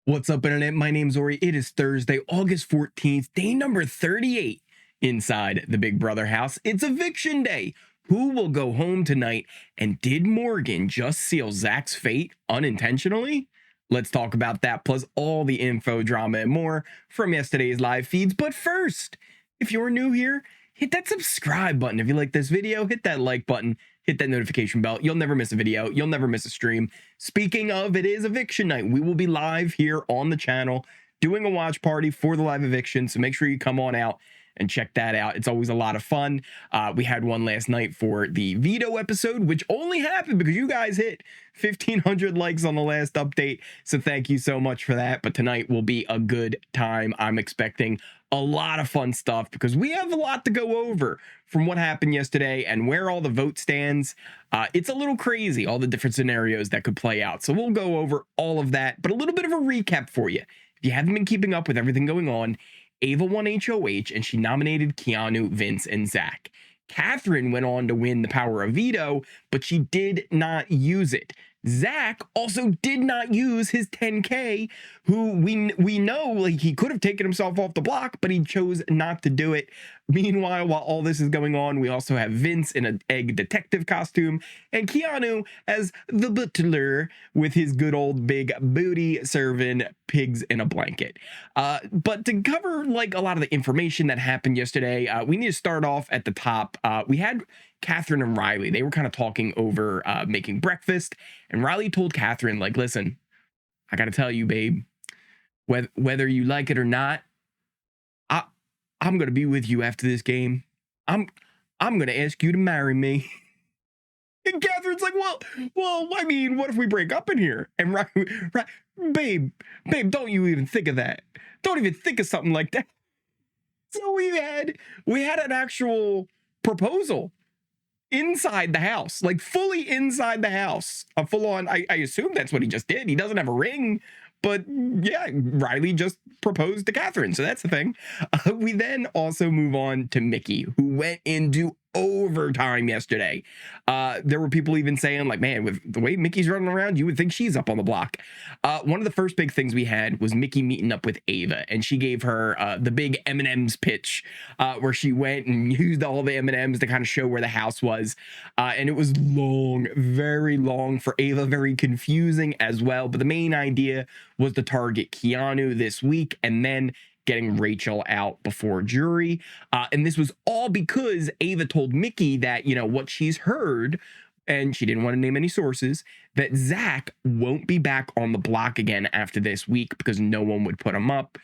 What's up, Internet? My name's Ori. It is Thursday, August 14th, day number 38 inside the Big Brother house. It's eviction day. Who will go home tonight? And did Morgan just seal Zach's fate unintentionally? Let's talk about that, plus all the info, drama, and more from yesterday's live feeds. But first, if you're new here, hit that subscribe button. If you like this video, hit that like button, hit that notification bell. You'll never miss a video. You'll never miss a stream. Speaking of, it is eviction night. We will be live here on the channel doing a watch party for the live eviction. So make sure you come on out and check that out. It's always a lot of fun. We had one last night for the veto episode, which only happened because you guys hit 1,500 likes on the last update. So thank you so much for that. But tonight will be a good time. I'm expecting a lot of fun stuff because we have a lot to go over from what happened yesterday and where all the vote stands. It's a little crazy, all the different scenarios that could play out. So we'll go over all of that, but a little bit of a recap for you. If you haven't been keeping up with everything going on, Ava won HOH and she nominated Keanu, Vince, and Zach. Catherine went on to win the power of veto, but she did not use it. Zach also did not use his 10K, who we know like he could have taken himself off the block, but he chose not to do it. Meanwhile, while all this is going on, we also have Vince in an egg detective costume and Keanu as the butler with his good old big booty serving pigs in a blanket. But to cover like a lot of the information that happened yesterday, we need to start off at the top. We had Catherine and Riley. They were kind of talking over making breakfast, and Riley told Catherine, like, listen, I gotta tell you, babe, whether you like it or not, I'm gonna be with you after this game. I'm gonna ask you to marry me. And Catherine's like, well, I mean, what if we break up in here? And babe, don't you even think of that. Don't even think of something like that. So we had an actual proposal inside the house, like fully inside the house, a full-on, I assume that's what he just did. He doesn't have a ring, but yeah, Riley just proposed to Catherine, so that's the thing. We then also move on to Mickey, who went into overtime yesterday. There were people even saying, like, man, with the way Mickey's running around, you would think she's up on the block. One of the first big things we had was Mickey meeting up with Ava, and she gave her the big M&M's pitch, where she went and used all the M&M's to kind of show where the house was. And it was long, very long for Ava, very confusing as well. But the main idea was to target Keanu this week and then getting Rachel out before jury. And this was all because Ava told Mickey that, you know, what she's heard, and she didn't want to name any sources, that Zach won't be back on the block again after this week because no one would put him up.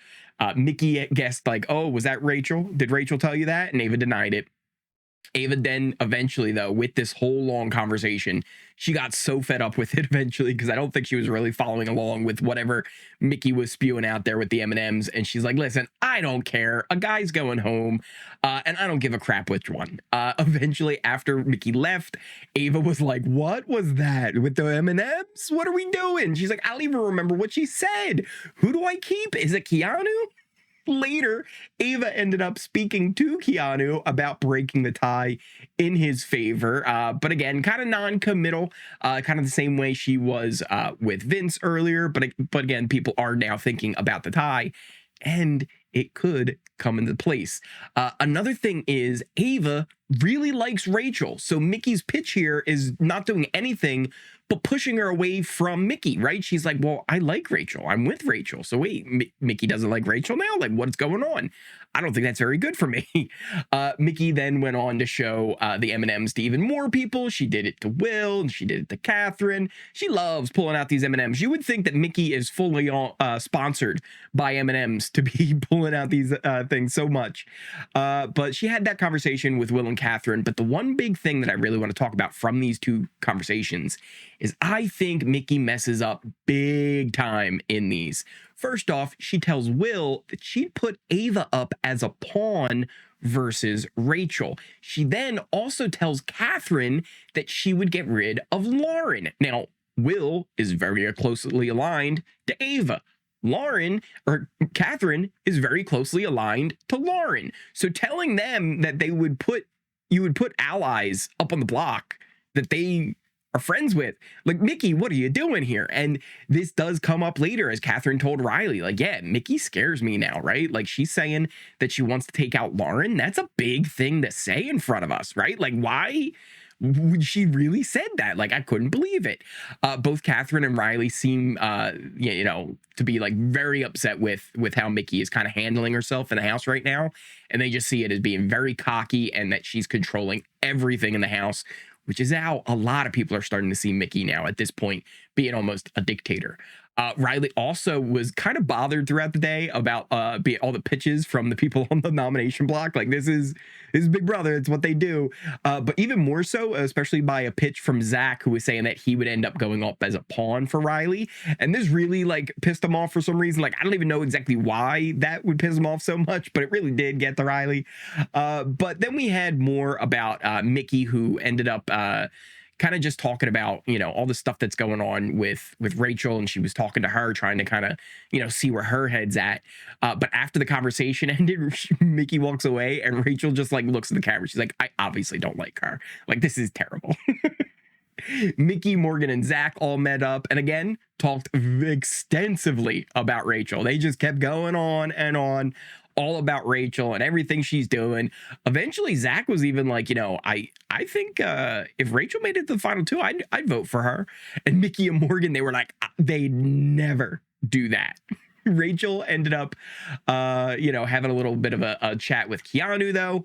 Mickey guessed like, oh, was that Rachel? Did Rachel tell you that? And Ava denied it. Ava then eventually, though, with this whole long conversation, she got so fed up with it eventually because I don't think she was really following along with whatever Mickey was spewing out there with the M&Ms. And she's like, listen, I don't care. A guy's going home and I don't give a crap which one. Eventually, after Mickey left, Ava was like, what was that with the M&Ms? What are we doing? She's like, I don't even remember what she said. Who do I keep? Is it Keanu? Later, Ava ended up speaking to Keanu about breaking the tie in his favor. But again, kind of non-committal, kind of the same way she was with Vince earlier. But again, people are now thinking about the tie, and it could come into place. Another thing is Ava really likes Rachel. So Mickey's pitch here is not doing anything but pushing her away from Mickey, right? She's like, well, I like Rachel. I'm with Rachel. So wait, Mickey doesn't like Rachel now? Like, what's going on? I don't think that's very good for me. Mickey then went on to show the M&Ms to even more people. She did it to Will, and she did it to Catherine. She loves pulling out these M&Ms. You would think that Mickey is fully sponsored by M&Ms to be pulling out these things so much. But she had that conversation with Will and Catherine. But the one big thing that I really want to talk about from these two conversations is I think Mickey messes up big time in these. First off, she tells Will that she'd put Ava up as a pawn versus Rachel. She then also tells Catherine that she would get rid of Lauren. Now, Will is very closely aligned to Ava. Catherine is very closely aligned to Lauren. So telling them that you would put allies up on the block that they are friends with. Like, Mickey, what are you doing here? And this does come up later as Catherine told Riley, like, yeah, Mickey scares me now, right? Like, she's saying that she wants to take out Lauren. That's a big thing to say in front of us, right? Like, why would she really said that? Like, I couldn't believe it. Both Catherine and Riley seem, to be like very upset with how Mickey is kind of handling herself in the house right now. And they just see it as being very cocky and that she's controlling everything in the house, which is how a lot of people are starting to see Mickey now at this point, being almost a dictator. Riley also was kind of bothered throughout the day about all the pitches from the people on the nomination block. Like, this is Big Brother. It's what they do. But even more so, especially by a pitch from Zach, who was saying that he would end up going up as a pawn for Riley. And this really like pissed him off for some reason. Like, I don't even know exactly why that would piss him off so much, but it really did get to Riley. But then we had more about Mickey, who ended up kind of just talking about, all the stuff that's going on with Rachel. And she was talking to her, trying to kind of, see where her head's at. But after the conversation ended, Mickey walks away and Rachel just like looks at the camera. She's like, I obviously don't like her. Like, this is terrible. Mickey, Morgan, and Zach all met up and again talked extensively about Rachel. They just kept going on and on, all about Rachel and everything she's doing. Eventually, Zach was even like, I think if Rachel made it to the final two, I'd vote for her. And Mickey and Morgan, they were like, they'd never do that. Rachel ended up, having a little bit of a chat with Keanu, though.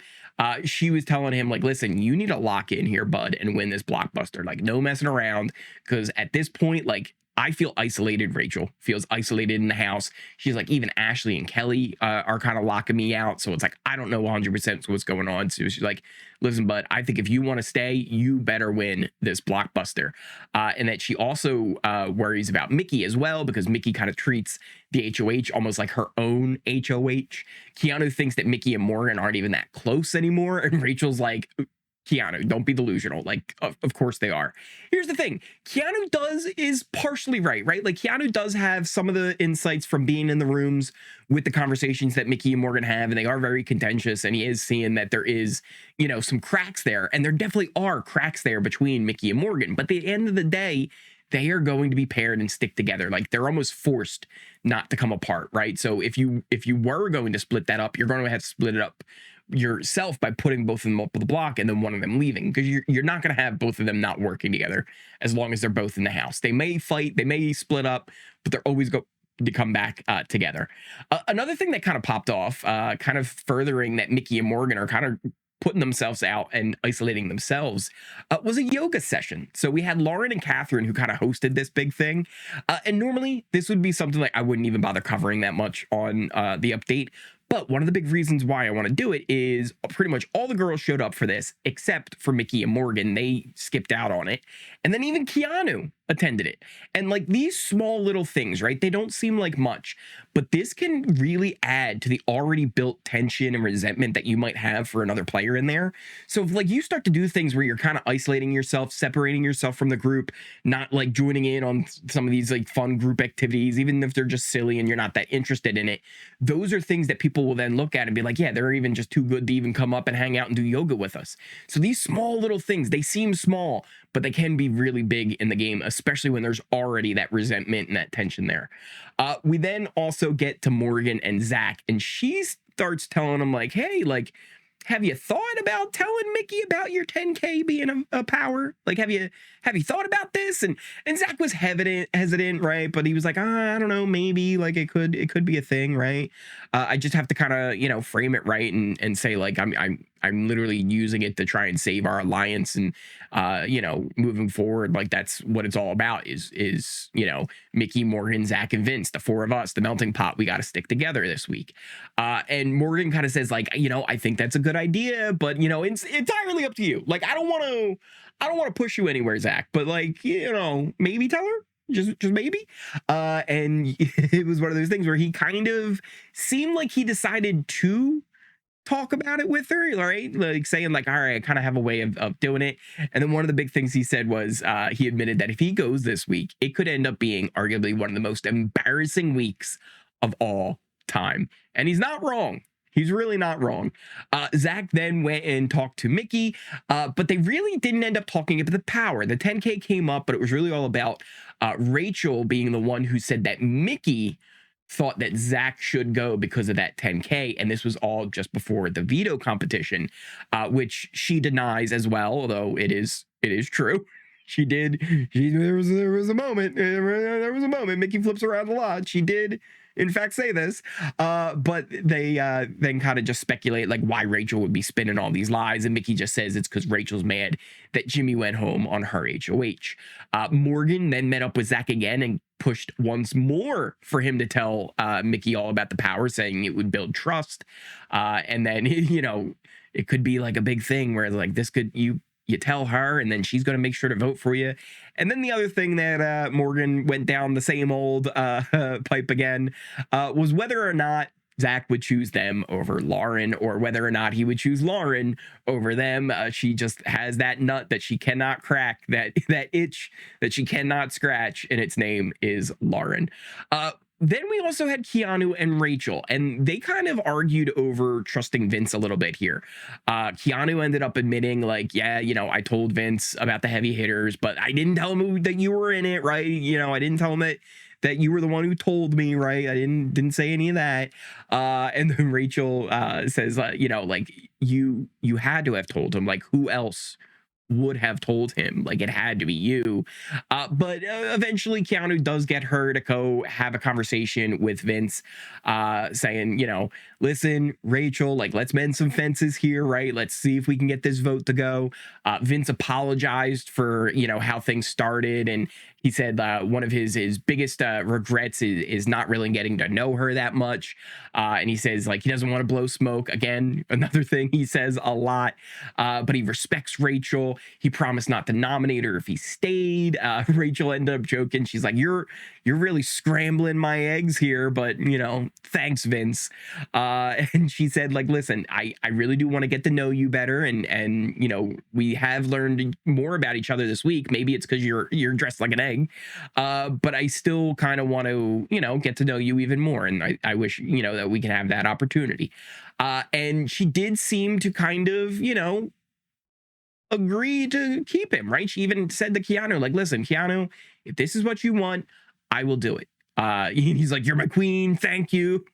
She was telling him, like, listen, you need to lock in here, bud, and win this blockbuster. Like, no messing around. Because at this point, like, I feel isolated. Rachel feels isolated in the house. She's like, even Ashley and Kelly are kind of locking me out. So it's like, I don't know 100% what's going on. So she's like, listen, bud, I think if you want to stay, you better win this blockbuster. And that she also worries about Mickey as well, because Mickey kind of treats the HOH almost like her own HOH. Keanu thinks that Mickey and Morgan aren't even that close anymore. And Rachel's like, Keanu, don't be delusional. Like, of course they are. Here's the thing. Keanu is partially right? Like, Keanu does have some of the insights from being in the rooms with the conversations that Mickey and Morgan have, and they are very contentious, and he is seeing that there is, some cracks there, and there definitely are cracks there between Mickey and Morgan. But at the end of the day, they are going to be paired and stick together. Like, they're almost forced not to come apart, right? So if you were going to split that up, you're going to have to split it up yourself by putting both of them up on the block and then one of them leaving, because you're not going to have both of them not working together as long as they're both in the house. They may fight, they may split up, but they're always going to come back together. Another thing that kind of popped off, kind of furthering that Mickey and Morgan are kind of putting themselves out and isolating themselves, was a yoga session. So we had Lauren and Catherine who kind of hosted this big thing. And normally this would be something like I wouldn't even bother covering that much on the update. But one of the big reasons why I want to do it is pretty much all the girls showed up for this, except for Mickey and Morgan. They skipped out on it. And then even Keanu attended it. And like these small little things, right? They don't seem like much, but this can really add to the already built tension and resentment that you might have for another player in there. So if like you start to do things where you're kind of isolating yourself, separating yourself from the group, not like joining in on some of these like fun group activities, even if they're just silly and you're not that interested in it, those are things that people will then look at and be like, yeah, they're even just too good to even come up and hang out and do yoga with us. So these small little things, they seem small, but they can be really big in the game, especially when there's already that resentment and that tension there. We then also get to Morgan and Zach, and she starts telling them like, hey, like, have you thought about telling Mickey about your 10K being a power? Like, have you thought about this? And Zach was hesitant, right? But he was like, I don't know, maybe like it could be a thing, right? I just have to kind of, frame it right and say like, I'm literally using it to try and save our alliance and, moving forward. Like that's what it's all about is, Mickey, Morgan, Zach, and Vince, the four of us, the melting pot, we got to stick together this week. And Morgan kind of says like, I think that's a good idea, but it's entirely up to you. Like, I don't want to push you anywhere, Zach, but like, maybe tell her. Just maybe. And it was one of those things where he kind of seemed like he decided to talk about it with her, right? Like saying like, all right, I kind of have a way of doing it. And then one of the big things he said was he admitted that if he goes this week, it could end up being arguably one of the most embarrassing weeks of all time. And he's not wrong. He's really not wrong. Zach then went and talked to Mickey, but they really didn't end up talking about the power. The 10K came up, but it was really all about Rachel being the one who said that Mickey thought that Zach should go because of that 10K. And this was all just before the veto competition, which she denies as well, although it is true. She did. There was a moment. There was a moment. Mickey flips around a lot. She did, in fact, say this. But they then kind of just speculate like why Rachel would be spinning all these lies, and Mickey just says it's because Rachel's mad that Jimmy went home on her HOH. Morgan then met up with Zach again and pushed once more for him to tell Mickey all about the power, saying it would build trust. And then it could be like a big thing where like this could you tell her, and then she's going to make sure to vote for you. And then the other thing that Morgan went down the same old pipe again was whether or not Zach would choose them over Lauren, or whether or not he would choose Lauren over them. She just has that nut that she cannot crack, that itch that she cannot scratch, and its name is Lauren. Then we also had Keanu and Rachel, and they kind of argued over trusting Vince a little bit here. Keanu ended up admitting, like, yeah, I told Vince about the heavy hitters, but I didn't tell him that you were in it, right? I didn't tell him that you were the one who told me, right? I didn't say any of that. And then Rachel says, like, you had to have told him, like, who else would have told him? Like, it had to be you. But eventually Keanu does get her to go have a conversation with Vince, saying, listen, Rachel, like, let's mend some fences here, right? Let's see if we can get this vote to go. Vince apologized for, how things started, and he said one of his biggest regrets is not really getting to know her that much. And he says, like, he doesn't want to blow smoke. Again, another thing he says a lot. But he respects Rachel. He promised not to nominate her if he stayed. Rachel ended up joking. She's like, you're really scrambling my eggs here, but, thanks, Vince. And she said, like, listen, I really do want to get to know you better. And we have learned more about each other this week. Maybe it's because you're dressed like an egg. But I still kind of want to, get to know you even more. And I wish, that we can have that opportunity. And she did seem to kind of, agree to keep him, right? She even said to Keanu, like, listen, Keanu, if this is what you want, I will do it. He's like, you're my queen. Thank you.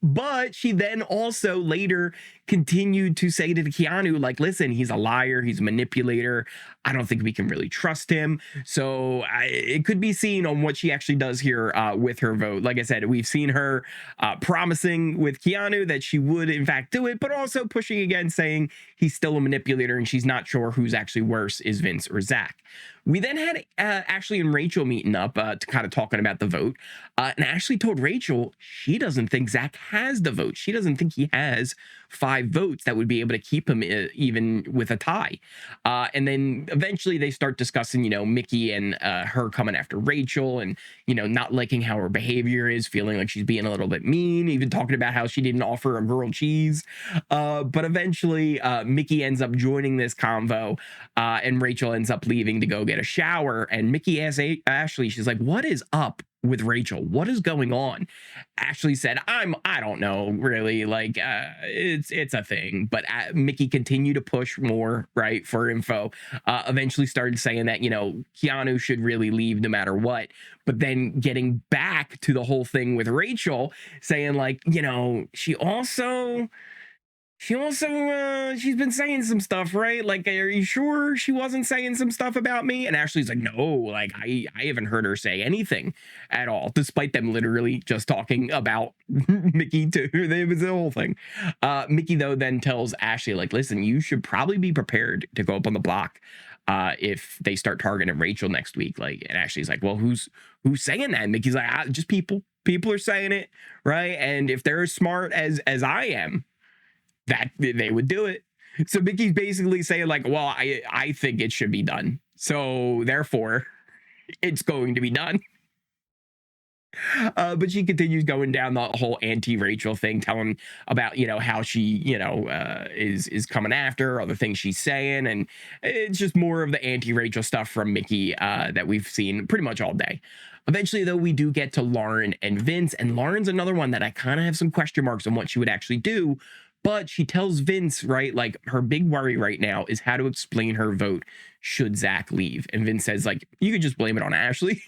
But she then also later continued to say to Keanu, like, listen, he's a liar, he's a manipulator. I don't think we can really trust him. So it could be seen on what she actually does here with her vote. Like I said, we've seen her promising with Keanu that she would in fact do it, but also pushing again, saying he's still a manipulator and she's not sure who's actually worse, is Vince or Zach. We then had Ashley and Rachel meeting up to kind of talking about the vote. And Ashley told Rachel she doesn't think Zach has the vote. She doesn't think he has 5 votes that would be able to keep him even with a tie. And then eventually they start discussing, Mickey and her coming after Rachel and, not liking how her behavior is, feeling like she's being a little bit mean, even talking about how she didn't offer a grilled cheese. But eventually Mickey ends up joining this convo and Rachel ends up leaving to go get a shower. And Mickey asks Ashley, she's like, what is up with Rachel? What is going on? Ashley said, I don't know, really, like it's a thing. But Mickey continued to push more, right, for info. Eventually started saying that, Keanu should really leave no matter what. But then getting back to the whole thing with Rachel, saying like, she's been saying some stuff, right? Like, are you sure she wasn't saying some stuff about me? And Ashley's like, no, like I haven't heard her say anything at all, despite them literally just talking about Mickey too. It was the whole thing. Mickey though then tells Ashley, like, listen, you should probably be prepared to go up on the block if they start targeting Rachel next week. Like, and Ashley's like, well, who's saying that? And Mickey's like, just people are saying it, right? And if they're as smart as I am, that they would do it. So Mickey's basically saying like, well, I think it should be done. So therefore, it's going to be done. But she continues going down the whole anti-Rachel thing, telling about how she is coming after her, other things she's saying, and it's just more of the anti-Rachel stuff from Mickey that we've seen pretty much all day. Eventually, though, we do get to Lauren and Vince, and Lauren's another one that I kind of have some question marks on what she would actually do. But she tells Vince, right, like her big worry right now is how to explain her vote should Zach leave. And Vince says, like, you could just blame it on Ashley.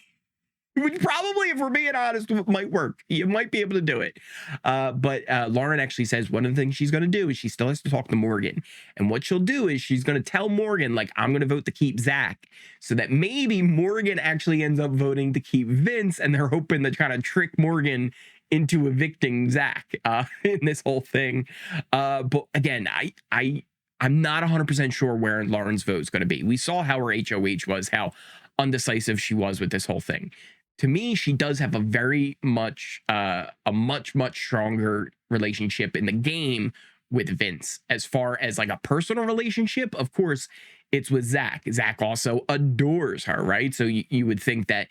Which probably, if we're being honest, might work. You might be able to do it. But Lauren actually says one of the things she's going to do is she still has to talk to Morgan. And what she'll do is she's going to tell Morgan, like, I'm going to vote to keep Zach. So that maybe Morgan actually ends up voting to keep Vince. And they're hoping to kind of trick Morgan into evicting Zach in this whole thing. But again, I'm not 100% sure where Lauren's vote is going to be. We saw how her HOH was, how undecisive she was with this whole thing. To me, she does have a much stronger relationship in the game with Vince. As far as like a personal relationship, of course, it's with Zach. Zach also adores her, right? So you would think that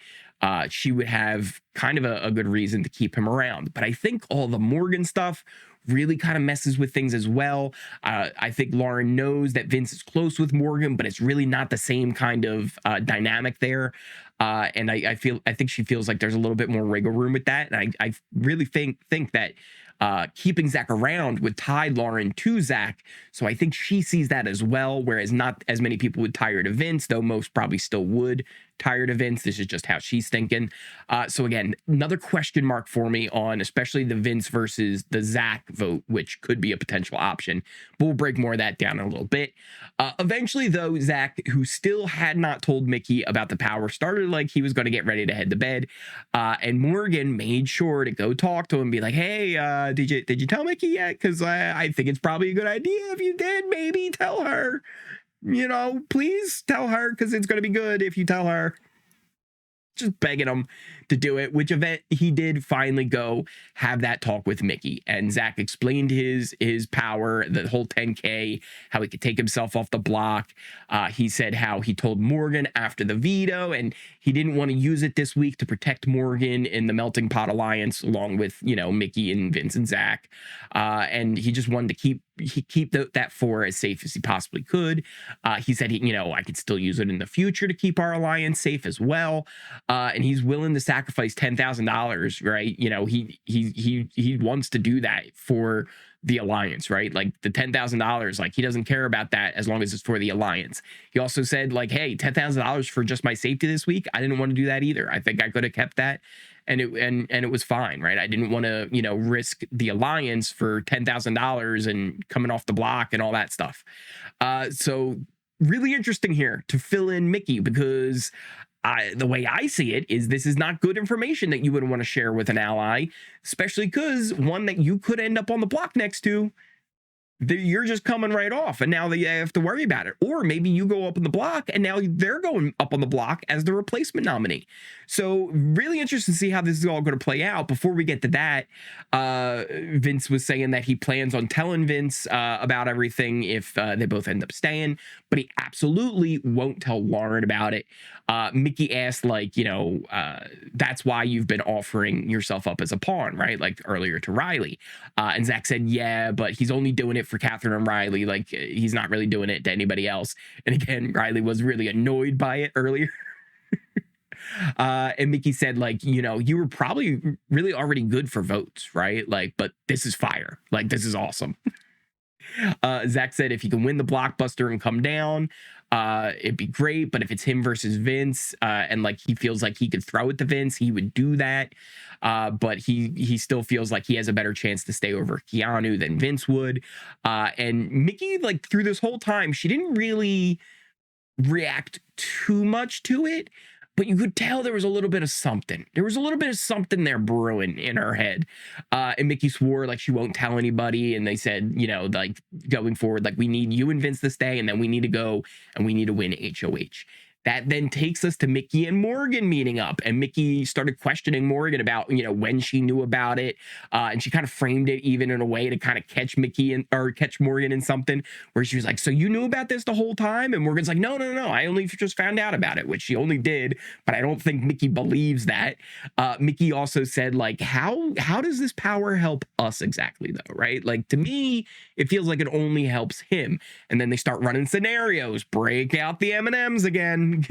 she would have kind of a good reason to keep him around. But I think all the Morgan stuff really kind of messes with things as well. I think Lauren knows that Vince is close with Morgan, but it's really not the same kind of dynamic there. And I think she feels like there's a little bit more wiggle room with that. And I really think that keeping Zach around would tie Lauren to Zach. So I think she sees that as well, whereas not as many people would tie her to Vince, though most probably still would tie her to Vince. This is just how she's thinking. So again, another question mark for me on especially the Vince versus the Zach vote, which could be a potential option. But we'll break more of that down in a little bit. Eventually, though, Zach, who still had not told Mickey about the power, started like he was going to get ready to head to bed. And Morgan made sure to go talk to him and be like, hey, did you tell Mickey yet? Because I think it's probably a good idea if you did. Maybe tell her. Please tell her, because it's going to be good if you tell her. Just begging him to do it, which event he did finally go have that talk with Mickey. And Zach explained his power, the whole 10K, how he could take himself off the block. He said how he told Morgan after the veto, and he didn't want to use it this week to protect Morgan in the Melting Pot Alliance, along with, Mickey and Vince and Zach. And he just wanted to keep that 4 as safe as he possibly could. He said, I could still use it in the future to keep our alliance safe as well. And he's willing to sacrifice $10,000, right? He wants to do that for the alliance, right? Like the $10,000, like he doesn't care about that as long as it's for the alliance. He also said, like, hey, $10,000 for just my safety this week, I didn't want to do that either. I think I could have kept that, and it was fine, right? I didn't want to, risk the alliance for $10,000 and coming off the block and all that stuff. So really interesting here to fill in Mickey, because the way I see it is this is not good information that you would want to share with an ally, especially because one that you could end up on the block next to, you're just coming right off, and now they have to worry about it. Or maybe you go up on the block and now they're going up on the block as the replacement nominee. So really interesting to see how this is all going to play out. Before we get to that, Vince was saying that he plans on telling Vince about everything if they both end up staying, but he absolutely won't tell Lauren about it. Mickey asked, like, that's why you've been offering yourself up as a pawn, right? Like earlier to Riley. And Zach said, yeah, but he's only doing it for Catherine and Riley. Like, he's not really doing it to anybody else. And again, Riley was really annoyed by it earlier. And Mickey said, like, you were probably really already good for votes, right? Like, but this is fire. Like, this is awesome. Zach said if he can win the blockbuster and come down, it'd be great. But if it's him versus Vince, and like he feels like he could throw it to Vince, he would do that. But he still feels like he has a better chance to stay over Keanu than Vince would. And Mickey, like through this whole time, she didn't really react too much to it, but you could tell there was a little bit of something. There was a little bit of something there brewing in her head. And Mickey swore like she won't tell anybody. And they said, like going forward, like we need you and Vince to stay, and then we need to go and we need to win HOH. That then takes us to Mickey and Morgan meeting up, and Mickey started questioning Morgan about, when she knew about it, and she kind of framed it even in a way to kind of catch or catch Morgan in something where she was like, "So you knew about this the whole time?" And Morgan's like, "No, no, no, I only just found out about it," which she only did, but I don't think Mickey believes that. Mickey also said, like, how does this power help us exactly, though, right? Like, to me, it feels like it only helps him. And then they start running scenarios, break out the M&Ms again.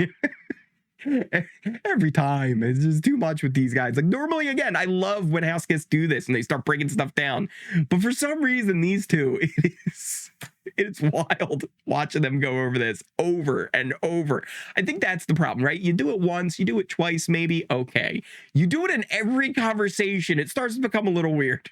Every time. It's just too much with these guys. Like, normally, again, I love when house guests do this and they start breaking stuff down. But for some reason, these two, it's wild watching them go over this over and over. I think that's the problem, right? You do it once, you do it twice, maybe, okay. You do it in every conversation, it starts to become a little weird.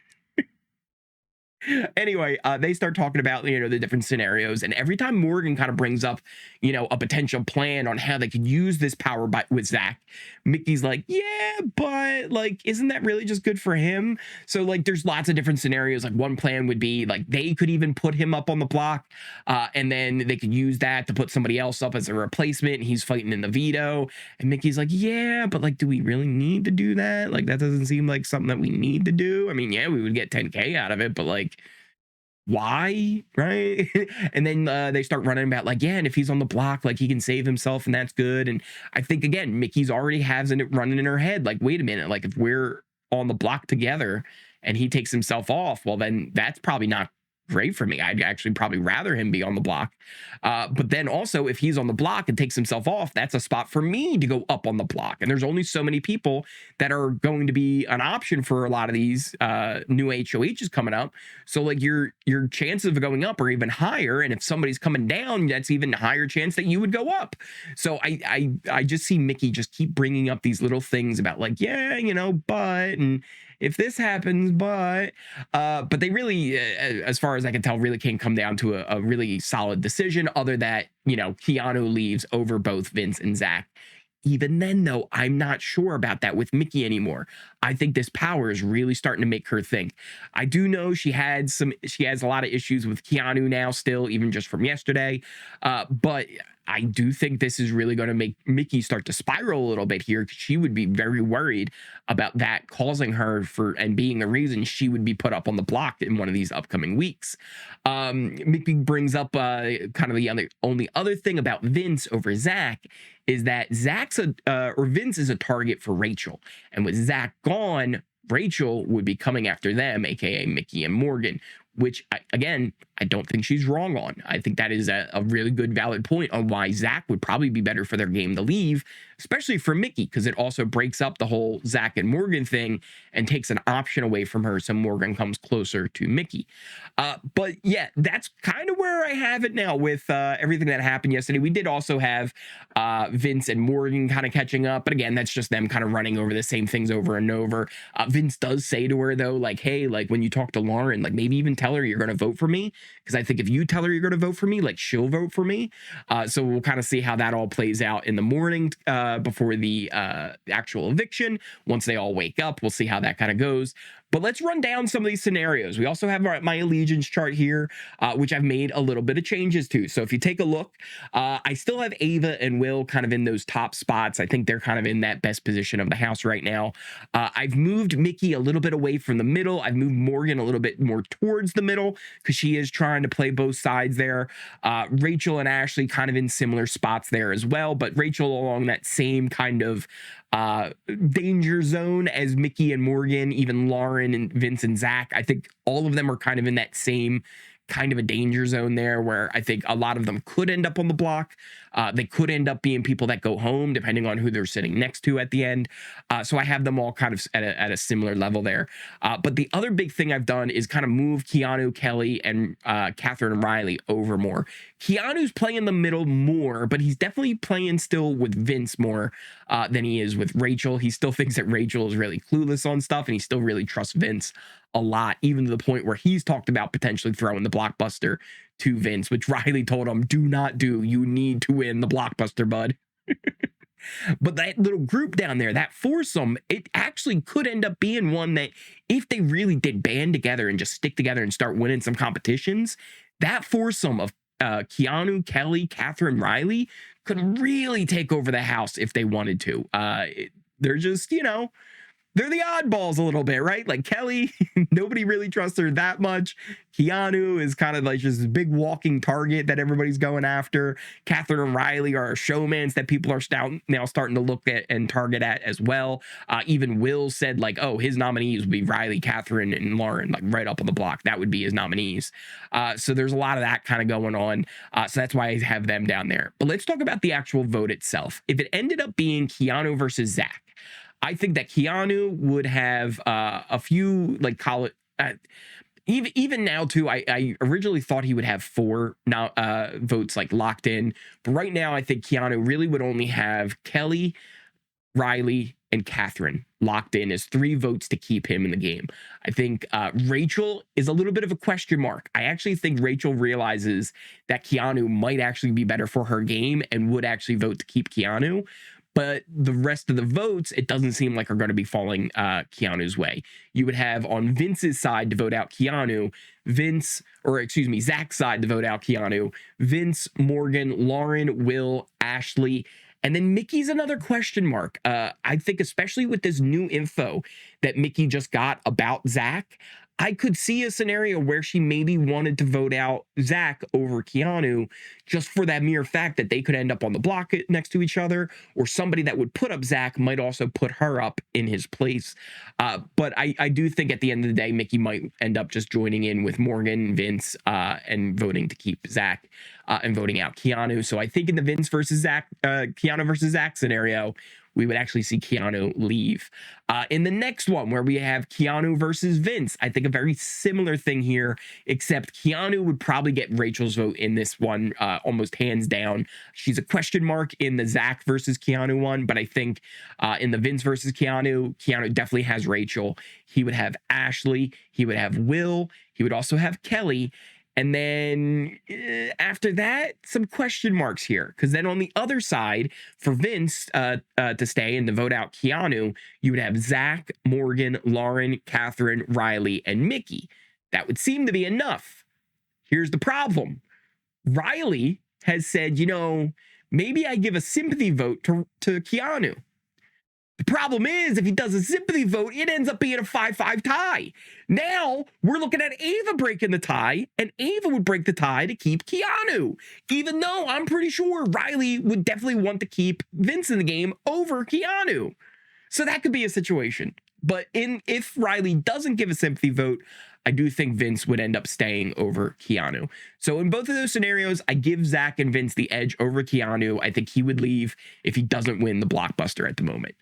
Anyway, they start talking about, the different scenarios, and every time Morgan kind of brings up, a potential plan on how they could use this power with Zach, Mickey's like, yeah, but like, isn't that really just good for him? So like, there's lots of different scenarios. Like, one plan would be like, they could even put him up on the block, and then they could use that to put somebody else up as a replacement. He's fighting in the veto, and Mickey's like, yeah, but like, do we really need to do that? Like, that doesn't seem like something that we need to do. I mean, yeah, we would get 10K out of it, but like, why, right? And then they start running about like, yeah, and if he's on the block, like, he can save himself, and that's good. And I think, again, Mickey's already has it running in her head, like, wait a minute, like, if we're on the block together and he takes himself off, well, then that's probably not great for me. I'd actually probably rather him be on the block. But then also, if he's on the block and takes himself off, that's a spot for me to go up on the block. And there's only so many people that are going to be an option for a lot of these new HOHs coming up. So like, your chances of going up are even higher. And if somebody's coming down, that's even higher chance that you would go up. So I just see Mickey just keep bringing up these little things about like, yeah, but, and if this happens, but they really, as far as I can tell, really can't come down to a really solid decision, other that, Keanu leaves over both Vince and Zach. Even then, though, I'm not sure about that with Mickey anymore. I think this power is really starting to make her think. I do know she has a lot of issues with Keanu now still, even just from yesterday. But I do think this is really going to make Mickey start to spiral a little bit here, because she would be very worried about that causing her and being the reason she would be put up on the block in one of these upcoming weeks. Mickey brings up kind of the only other thing about Vince over Zach is that Vince is a target for Rachel. And with Zach gone, Rachel would be coming after them, aka Mickey and Morgan, which, again, I don't think she's wrong on. I think that is a really good, valid point on why Zach would probably be better for their game to leave, especially for Mickey, because it also breaks up the whole Zach and Morgan thing and takes an option away from her, so Morgan comes closer to Mickey. But yeah, that's kind of where I have it now with everything that happened yesterday. We did also have Vince and Morgan kind of catching up, but again, that's just them kind of running over the same things over and over. Vince does say to her, though, like, hey, like, when you talk to Lauren, like, maybe even tell her you're going to vote for me, because I think if you tell her you're going to vote for me, like, she'll vote for me. So we'll kind of see how that all plays out in the morning before the actual eviction. Once they all wake up, we'll see how that kind of goes. But let's run down some of these scenarios. We also have my allegiance chart here, which I've made a little bit of changes to. So if you take a look, I still have Ava and Will kind of in those top spots. I think they're kind of in that best position of the house right now. I've moved Mickey a little bit away from the middle. I've moved Morgan a little bit more towards the middle, because she is trying to play both sides there. Rachel and Ashley kind of in similar spots there as well, but Rachel along that same kind of danger zone as Mickey and Morgan, even Lauren and Vince and Zach. I think all of them are kind of in that same kind of a danger zone there, where I think a lot of them could end up on the block. They could end up being people that go home, depending on who they're sitting next to at the end. So I have them all kind of at a similar level there. But the other big thing I've done is kind of move Keanu, Kelly, and Catherine and Riley over more. Keanu's playing the middle more, but he's definitely playing still with Vince more than he is with Rachel. He still thinks that Rachel is really clueless on stuff, and he still really trusts Vince a lot, even to the point where he's talked about potentially throwing the blockbuster to Vince, which Riley told him, do not do. You need to win the blockbuster, bud. But that little group down there, that foursome, it actually could end up being one that, if they really did band together and just stick together and start winning some competitions, that foursome of Keanu, Kelly, Catherine, Riley could really take over the house if they wanted to. They're just, they're the oddballs a little bit, right? Like Kelly, nobody really trusts her that much. Keanu is kind of like just this big walking target that everybody's going after. Catherine and Riley are showmans that people are now starting to look at and target at as well. Even Will said like, oh, his nominees would be Riley, Catherine, and Lauren, like right up on the block. That would be his nominees. So there's a lot of that kind of going on. So that's why I have them down there. But let's talk about the actual vote itself. If it ended up being Keanu versus Zach, I think that Keanu would have a few like college. Even now too, I originally thought he would have 4 votes like locked in, but right now I think Keanu really would only have Kelly, Riley, and Catherine locked in as 3 votes to keep him in the game. I think Rachel is a little bit of a question mark. I actually think Rachel realizes that Keanu might actually be better for her game and would actually vote to keep Keanu. But the rest of the votes, it doesn't seem like are going to be falling Keanu's way. You would have on Vince's side to vote out Keanu, Zach's side to vote out Keanu, Vince, Morgan, Lauren, Will, Ashley, and then Mickey's another question mark. I think especially with this new info that Mickey just got about Zach, I could see a scenario where she maybe wanted to vote out Zach over Keanu just for that mere fact that they could end up on the block next to each other, or somebody that would put up Zach might also put her up in his place. But I do think at the end of the day, Mickey might end up just joining in with Morgan, Vince, and voting to keep Zach and voting out Keanu. So I think in the Keanu versus Zach scenario, we would actually see Keanu leave. In the next one, where we have Keanu versus Vince, I think a very similar thing here, except Keanu would probably get Rachel's vote in this one, almost hands down. She's a question mark in the Zach versus Keanu one, but I think in the Vince versus Keanu definitely has Rachel. He would have Ashley. He would have Will. He would also have Kelly. And then after that, some question marks here. Because then on the other side, for Vince to stay and to vote out Keanu, you would have Zach, Morgan, Lauren, Catherine, Riley, and Mickey. That would seem to be enough. Here's the problem. Riley has said, maybe I give a sympathy vote to Keanu. The problem is, if he does a sympathy vote, it ends up being a 5-5 tie. Now, we're looking at Ava breaking the tie, and Ava would break the tie to keep Keanu, even though I'm pretty sure Riley would definitely want to keep Vince in the game over Keanu. So that could be a situation. But if Riley doesn't give a sympathy vote, I do think Vince would end up staying over Keanu. So in both of those scenarios, I give Zach and Vince the edge over Keanu. I think he would leave if he doesn't win the blockbuster at the moment.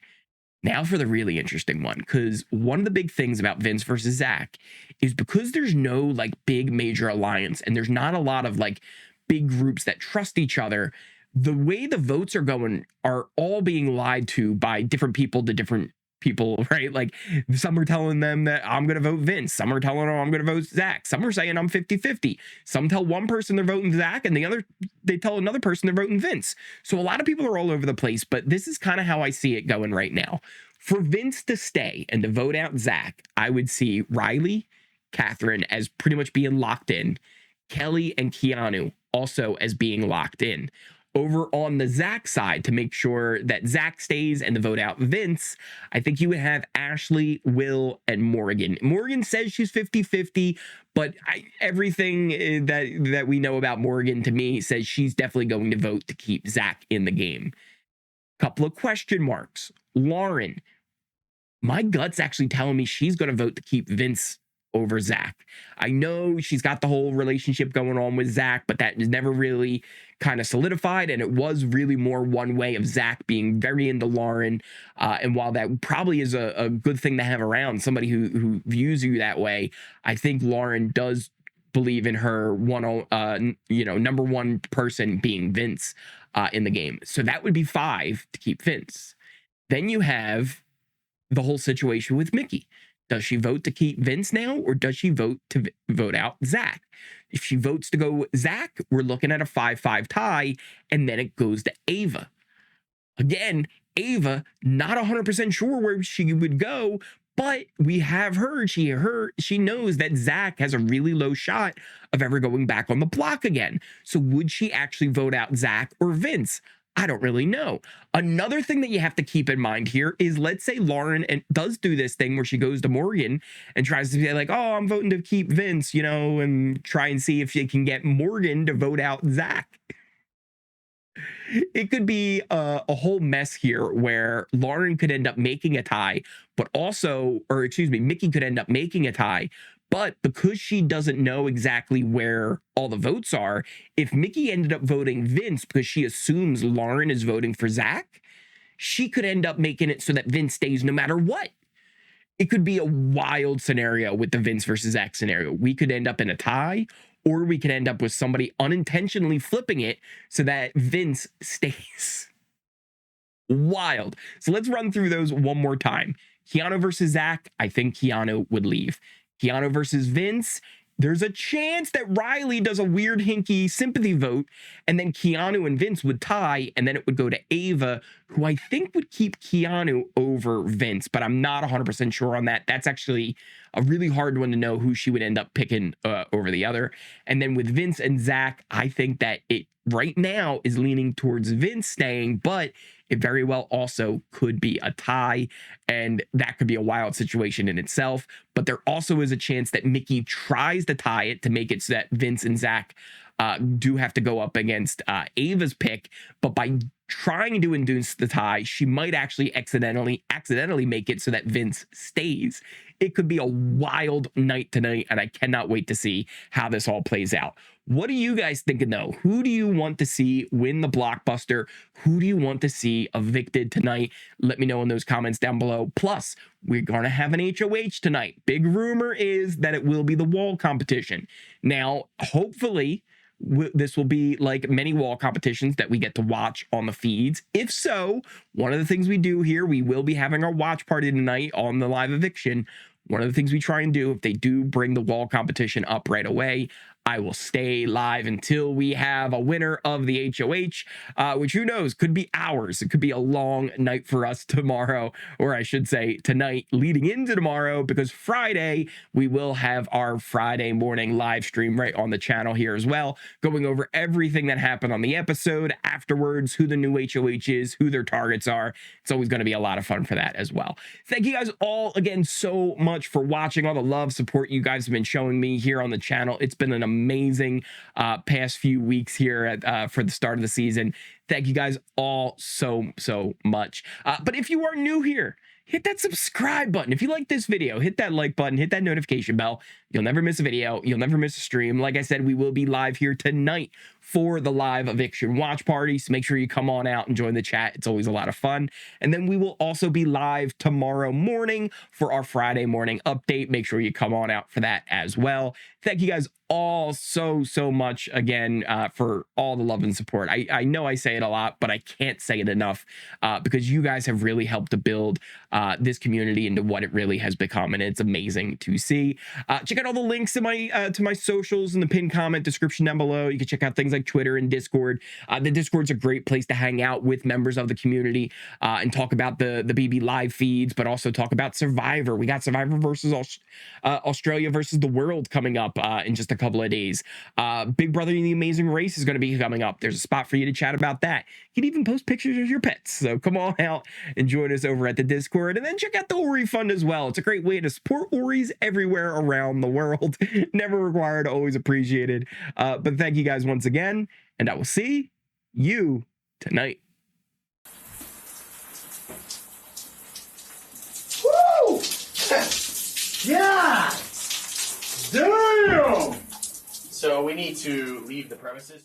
Now for the really interesting one, because one of the big things about Vince versus Zach is because there's no like big major alliance and there's not a lot of like big groups that trust each other, the way the votes are going are all being lied to by different people to different people, right? Like some are telling them that I'm going to vote Vince. Some are telling them I'm going to vote Zach. Some are saying I'm 50-50. Some tell one person they're voting Zach and they tell another person they're voting Vince. So a lot of people are all over the place, but this is kind of how I see it going right now. For Vince to stay and to vote out Zach, I would see Riley, Catherine as pretty much being locked in, Kelly and Keanu also as being locked in. Over on the Zach side, to make sure that Zach stays and to vote out Vince, I think you would have Ashley, Will, and Morgan. Morgan says she's 50-50, but everything that we know about Morgan to me says she's definitely going to vote to keep Zach in the game. Couple of question marks. Lauren, my gut's actually telling me she's going to vote to keep Vince over Zach. I know she's got the whole relationship going on with Zach, but that is never really kind of solidified, and it was really more one way of Zach being very into Lauren. And while that probably is a good thing to have around, somebody who views you that way, I think Lauren does believe in her number one person being Vince in the game. So that would be 5 to keep Vince. Then you have the whole situation with Mickey. Does she vote to keep Vince now, or does she vote to vote out Zach? If she votes to go Zach, we're looking at a 5-5 tie, and then it goes to Ava. Again, Ava, not 100% sure where she would go, but we have heard, she knows that Zach has a really low shot of ever going back on the block again. So would she actually vote out Zach or Vince? I don't really know. Another thing that you have to keep in mind here is, let's say Lauren does do this thing where she goes to Morgan and tries to be like, oh, I'm voting to keep Vince, you know, and try and see if she can get Morgan to vote out Zach. It could be a whole mess here where Lauren could end up making a tie, but also, or excuse me, Mickey could end up making a tie. But because she doesn't know exactly where all the votes are, if Mickey ended up voting Vince because she assumes Lauren is voting for Zach, she could end up making it so that Vince stays no matter what. It could be a wild scenario with the Vince versus Zach scenario. We could end up in a tie, or we could end up with somebody unintentionally flipping it so that Vince stays. Wild. So let's run through those one more time. Keanu versus Zach, I think Keanu would leave. Keanu versus Vince, there's a chance that Riley does a weird hinky sympathy vote, and then Keanu and Vince would tie, and then it would go to Ava, who I think would keep Keanu over Vince, but I'm not 100% sure on that. That's actually a really hard one to know who she would end up picking over the other. And then with Vince and Zach, I think that it right now is leaning towards Vince staying, but it very well also could be a tie, and that could be a wild situation in itself. But there also is a chance that Mickey tries to tie it to make it so that Vince and Zach do have to go up against Ava's pick, but by trying to induce the tie, she might actually accidentally make it so that Vince stays. It could be a wild night tonight, and I cannot wait to see how this all plays out. What are you guys thinking, though? Who do you want to see win the blockbuster? Who do you want to see evicted tonight? Let me know in those comments down below. Plus, we're going to have an HOH tonight. Big rumor is that it will be the wall competition. Now, hopefully, this will be like many wall competitions that we get to watch on the feeds. If so, one of the things we do here, we will be having our watch party tonight on the live eviction. One of the things we try and do, if they do bring the wall competition up right away, I will stay live until we have a winner of the HOH, which who knows, could be hours. It could be a long night for us tomorrow, or I should say tonight leading into tomorrow, because Friday, we will have our Friday morning live stream right on the channel here as well, going over everything that happened on the episode afterwards, who the new HOH is, who their targets are. It's always going to be a lot of fun for that as well. Thank you guys all again so much for watching, all the love, support you guys have been showing me here on the channel. It's been an amazing past few weeks here for the start of the season. Thank you guys all so much. But if you are new here, hit that subscribe button. If you like this video, hit that like button, hit that notification bell. You'll never miss a video. You'll never miss a stream. Like I said, we will be live here tonight for the live eviction watch party. So make sure you come on out and join the chat. It's always a lot of fun. And then we will also be live tomorrow morning for our Friday morning update. Make sure you come on out for that as well. Thank you guys all so much again for all the love and support. I know I say it a lot, but I can't say it enough because you guys have really helped to build this community into what it really has become, and it's amazing to see. Check out all the links to my socials in the pinned comment description down below. You can check out things like Twitter and Discord. The Discord's a great place to hang out with members of the community and talk about the BB live feeds, but also talk about Survivor. We got Survivor versus Australia versus the world coming up in just a couple of days. Big Brother and the Amazing Race is going to be coming up. There's a spot for you to chat about that. You can even post pictures of your pets. So come on out and join us over at the Discord, and then check out the Ori Fund as well. It's a great way to support Oris everywhere around the world. Never required, always appreciated. But thank you guys once again, and I will see you tonight. Woo! Yeah! Damn! So we need to leave the premises.